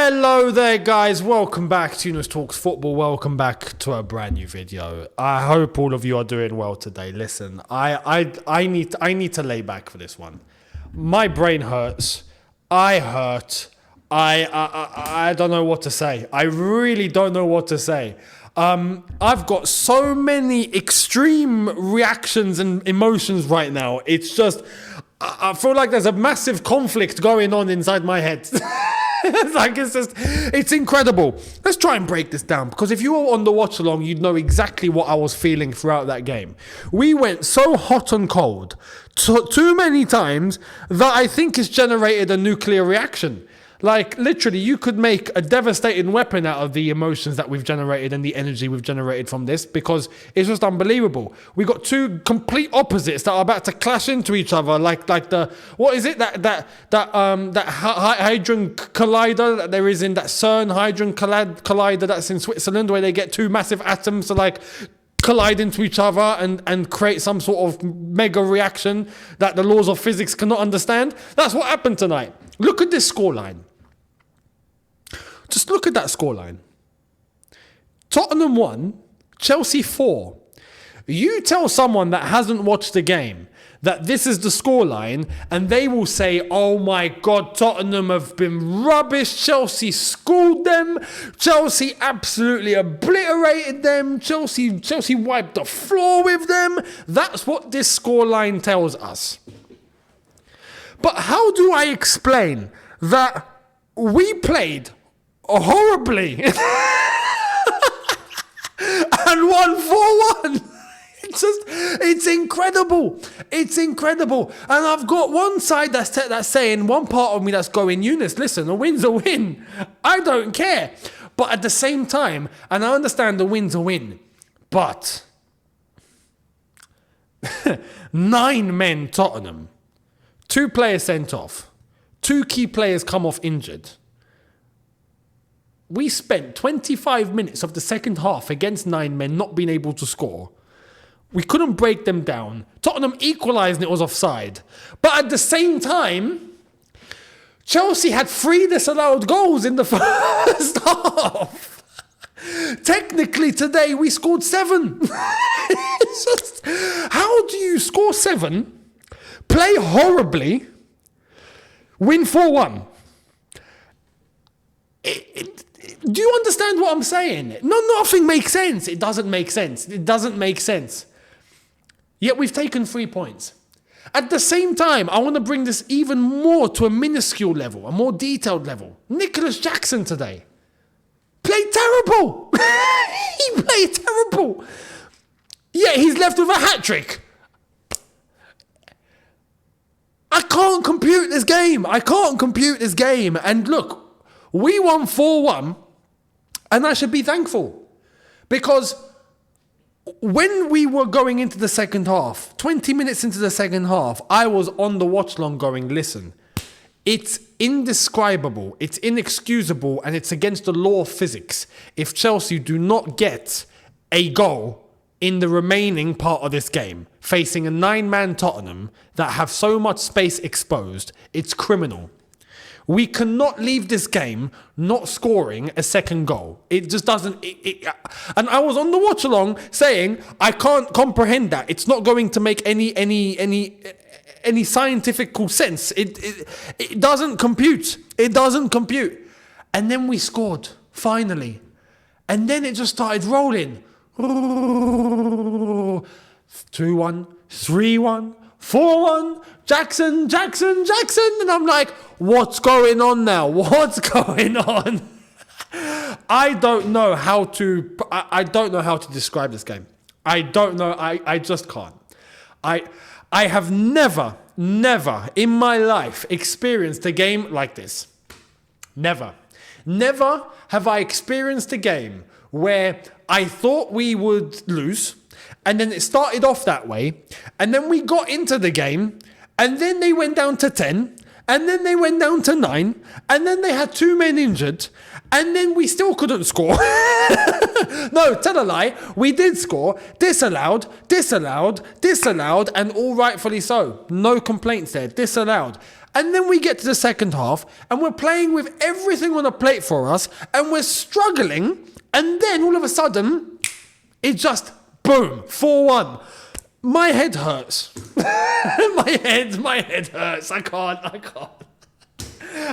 Hello there, guys. Welcome back to Younes Talks Football. Welcome back to a brand new video. I hope all of you are doing well today. Listen, I need to lay back for this one. My brain hurts. I hurt. I don't know what to say. I really don't know what to say. I've got so many extreme reactions and emotions right now. It's just, I feel like there's a massive conflict going on inside my head. It's incredible. Let's try and break this down, because if you were on the watch along, you'd know exactly what I was feeling throughout that game. We went so hot and cold too many times that I think it's generated a nuclear reaction. Like, literally, you could make a devastating weapon out of the emotions that we've generated and the energy we've generated from this, because it's just unbelievable. We got two complete opposites that are about to clash into each other, like the what is it that hadron collider that there is in that CERN hadron collider that's in Switzerland, where they get two massive atoms to like collide into each other and create some sort of mega reaction that the laws of physics cannot understand. That's what happened tonight. Look at this scoreline. Just look at that scoreline. Tottenham 1, Chelsea 4. You tell someone that hasn't watched the game that this is the scoreline, and they will say, oh my God, Tottenham have been rubbish. Chelsea schooled them. Chelsea absolutely obliterated them. Chelsea wiped the floor with them. That's what this scoreline tells us. But how do I explain that we played horribly and won 4-1? It's incredible. It's incredible. And I've got one side that's saying, one part of me that's going, Younes, listen, a win's a win. I don't care. But at the same time, and I understand the win's a win, but 9 men Tottenham, 2 players sent off, 2 key players come off injured. We spent 25 minutes of the second half against 9 men not being able to score. We couldn't break them down. Tottenham equalised and it was offside. But at the same time, Chelsea had 3 disallowed goals in the first half. Technically today we scored 7. It's just, how do you score 7? Play horribly, win 4-1. Do you understand what I'm saying? No, nothing makes sense. It doesn't make sense. It doesn't make sense. Yet we've taken 3 points. At the same time, I want to bring this even more to a minuscule level, a more detailed level. Nicholas Jackson today played terrible. He played terrible. Yet he's left with a hat-trick. I can't compute this game. And look, we won 4-1, and I should be thankful. Because when we were going into the second half, 20 minutes into the second half, I was on the watch long going, listen, it's indescribable, it's inexcusable, and it's against the law of physics if Chelsea do not get a goal in the remaining part of this game, facing a 9-man Tottenham that have so much space exposed. It's criminal. We cannot leave this game not scoring a second goal. It just doesn't. And I was on the watch along saying, I can't comprehend that. It's not going to make any scientific sense. It doesn't compute. It doesn't compute. And then we scored finally, and then it just started rolling. 2-1, 3-1, 4-1, Jackson. And I'm like, what's going on now? What's going on? I don't know how to describe this game. I don't know. I just can't. I have never in my life experienced a game like this. Never have I experienced a game where I thought we would lose, and then it started off that way, and then we got into the game, and then they went down to 10, and then they went down to 9, and then they had 2 men injured, and then we still couldn't score. No, tell a lie. We did score. Disallowed, and all rightfully so. No complaints there. Disallowed. And then we get to the second half and we're playing with everything on the plate for us and we're struggling. And then all of a sudden, it just, boom, 4-1. My head hurts. my head hurts. I can't.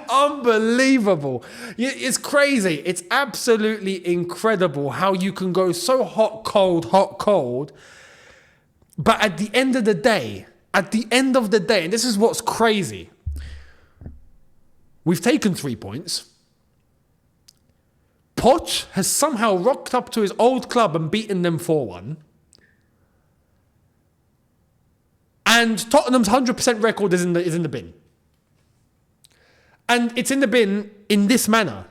Unbelievable. It's crazy. It's absolutely incredible how you can go so hot, cold. But at the end of the day, and this is what's crazy, we've taken 3 points. Poch has somehow rocked up to his old club and beaten them 4-1. And Tottenham's 100% record is in the bin. And it's in the bin in this manner.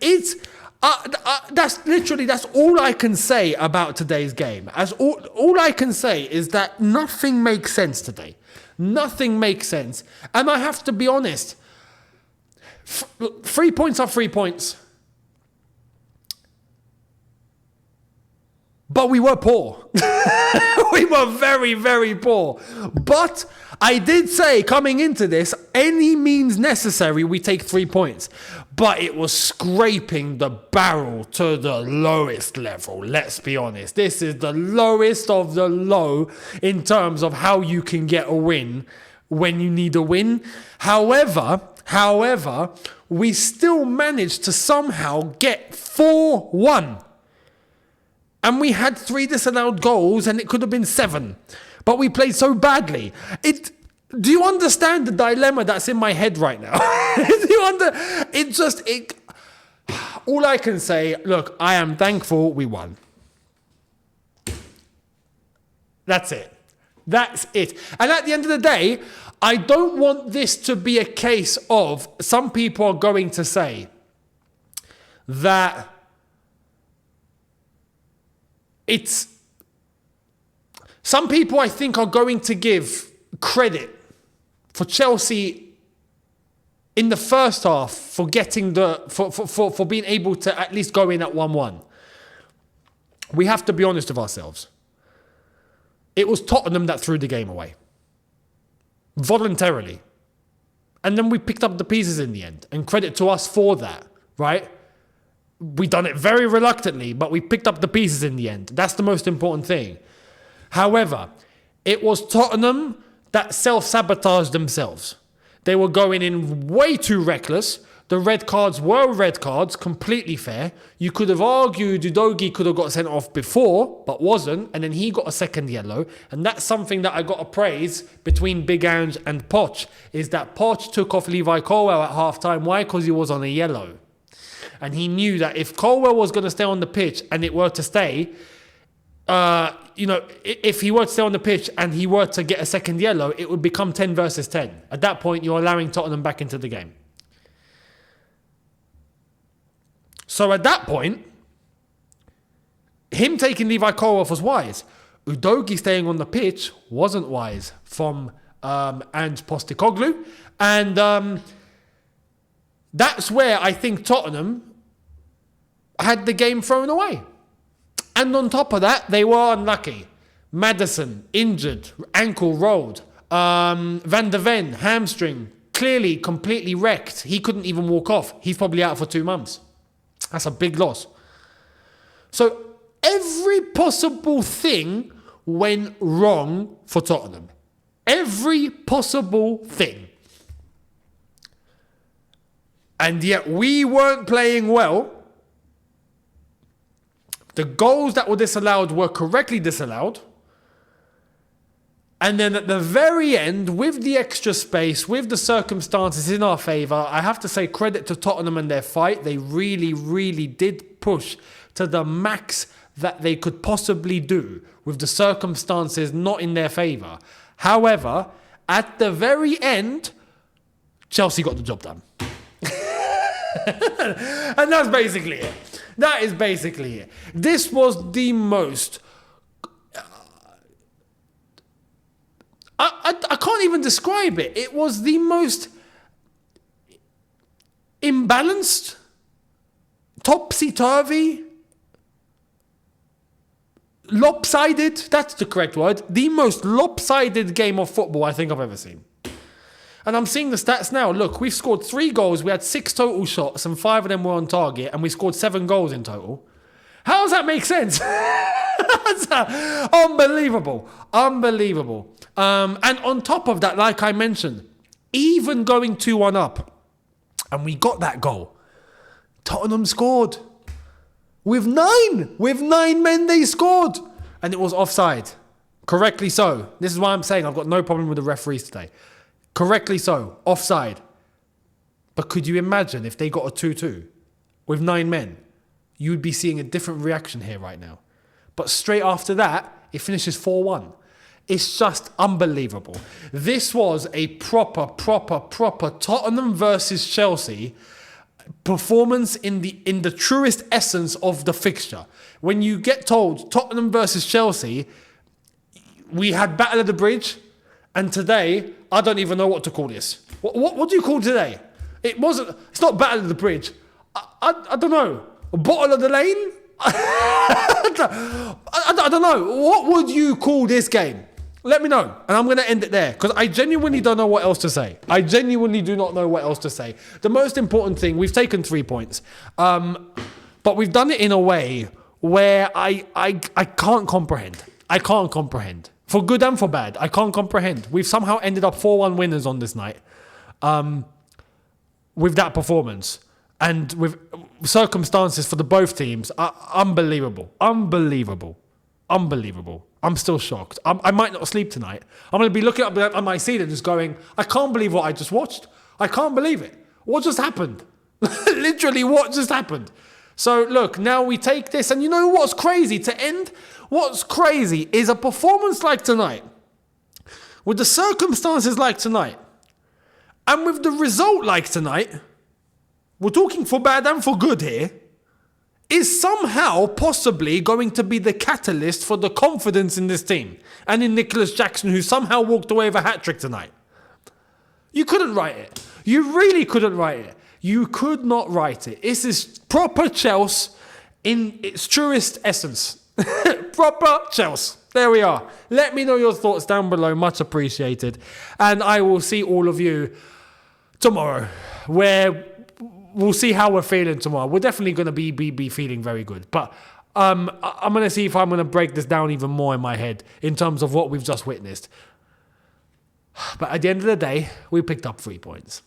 It's that's all I can say about today's game. All I can say is that nothing makes sense today. Nothing makes sense. And I have to be honest. 3 points are 3 points. But we were poor. We were very, very poor. But I did say coming into this, any means necessary, we take 3 points. But it was scraping the barrel to the lowest level. Let's be honest. This is the lowest of the low in terms of how you can get a win when you need a win. However, we still managed to somehow get 4-1. And we had 3 disallowed goals and it could have been 7. But we played so badly. Do you understand the dilemma that's in my head right now? All I can say, look, I am thankful we won. That's it. And at the end of the day, I don't want this to be a case of some people are going to say that some people I think are going to give credit for Chelsea in the first half for getting for being able to at least go in at 1-1. We have to be honest with ourselves. It was Tottenham that threw the game away. Voluntarily. And then we picked up the pieces in the end. And credit to us for that, right? We done it very reluctantly, but we picked up the pieces in the end. That's the most important thing. However, it was Tottenham that self-sabotaged themselves. They were going in way too reckless. The red cards were red cards, completely fair. You could have argued Udogie could have got sent off before, but wasn't, and then he got a second yellow. And that's something that I got to praise between Big Ange and Poch, is that Poch took off Levi Colwell at half-time. Why? Because he was on a yellow. And he knew that if Colwell was going to stay on the pitch and it were to stay, if he were to stay on the pitch and he were to get a second yellow, it would become 10 versus 10. At that point, you're allowing Tottenham back into the game. So at that point, him taking Levi Colwell off was wise. Udogie staying on the pitch wasn't wise from Ange Postecoglou. And that's where I think Tottenham had the game thrown away. And on top of that, they were unlucky. Maddison, injured, ankle rolled. Van der Ven, hamstring, clearly completely wrecked. He couldn't even walk off. He's probably out for 2 months. That's a big loss. So every possible thing went wrong for Tottenham. Every possible thing. And yet we weren't playing well. The goals that were disallowed were correctly disallowed. And then at the very end, with the extra space, with the circumstances in our favour, I have to say credit to Tottenham and their fight. They really, really did push to the max that they could possibly do with the circumstances not in their favour. However, at the very end, Chelsea got the job done. And that's basically it. That is basically it. This was the most... I can't even describe it. It was the most imbalanced, topsy-turvy, lopsided, that's the correct word, the most lopsided game of football I think I've ever seen. And I'm seeing the stats now. Look, we've scored 3 goals. We had 6 total shots and 5 of them were on target. And we scored 7 goals in total. How does that make sense? Unbelievable. Unbelievable. And on top of that, like I mentioned, even going 2-1 up, and we got that goal, Tottenham scored. With 9 men they scored. And it was offside. Correctly so. This is why I'm saying I've got no problem with the referees today. Correctly so. Offside. But could you imagine if they got a 2-2 with 9 men? You'd be seeing a different reaction here right now. But straight after that, it finishes 4-1. It's just unbelievable. This was a proper Tottenham versus Chelsea performance in the truest essence of the fixture. When you get told Tottenham versus Chelsea, we had Battle of the Bridge, and today, I don't even know what to call this. What do you call today? It's not Battle of the Bridge. I don't know. Bottle of the Lane? I don't know. What would you call this game? Let me know. And I'm going to end it there because I genuinely don't know what else to say. I genuinely do not know what else to say. The most important thing, we've taken 3 points. But we've done it in a way where I can't comprehend. I can't comprehend. For good and for bad. I can't comprehend. We've somehow ended up 4-1 winners on this night. With that performance. And with circumstances for the both teams, unbelievable. I'm still shocked. I might not sleep tonight. I'm going to be looking up at my seat and just going, I can't believe what I just watched. I can't believe it. What just happened? Literally, what just happened? So look, now we take this, and you know what's crazy to end? What's crazy is a performance like tonight, with the circumstances like tonight, and with the result like tonight, we're talking for bad and for good here, is somehow possibly going to be the catalyst for the confidence in this team and in Nicholas Jackson, who somehow walked away with a hat-trick tonight. You couldn't write it. You really couldn't write it. You could not write it. This is proper Chelsea in its truest essence. Proper Chelsea. There we are. Let me know your thoughts down below. Much appreciated. And I will see all of you tomorrow, where we'll see how we're feeling tomorrow. We're definitely going to be feeling very good. But I'm going to see if I'm going to break this down even more in my head in terms of what we've just witnessed. But at the end of the day, we picked up 3 points.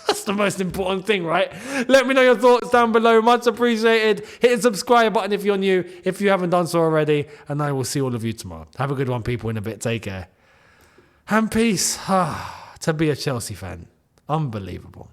That's the most important thing, right? Let me know your thoughts down below. Much appreciated. Hit the subscribe button if you're new, if you haven't done so already. And I will see all of you tomorrow. Have a good one, people, in a bit. Take care. And peace. To be a Chelsea fan. Unbelievable.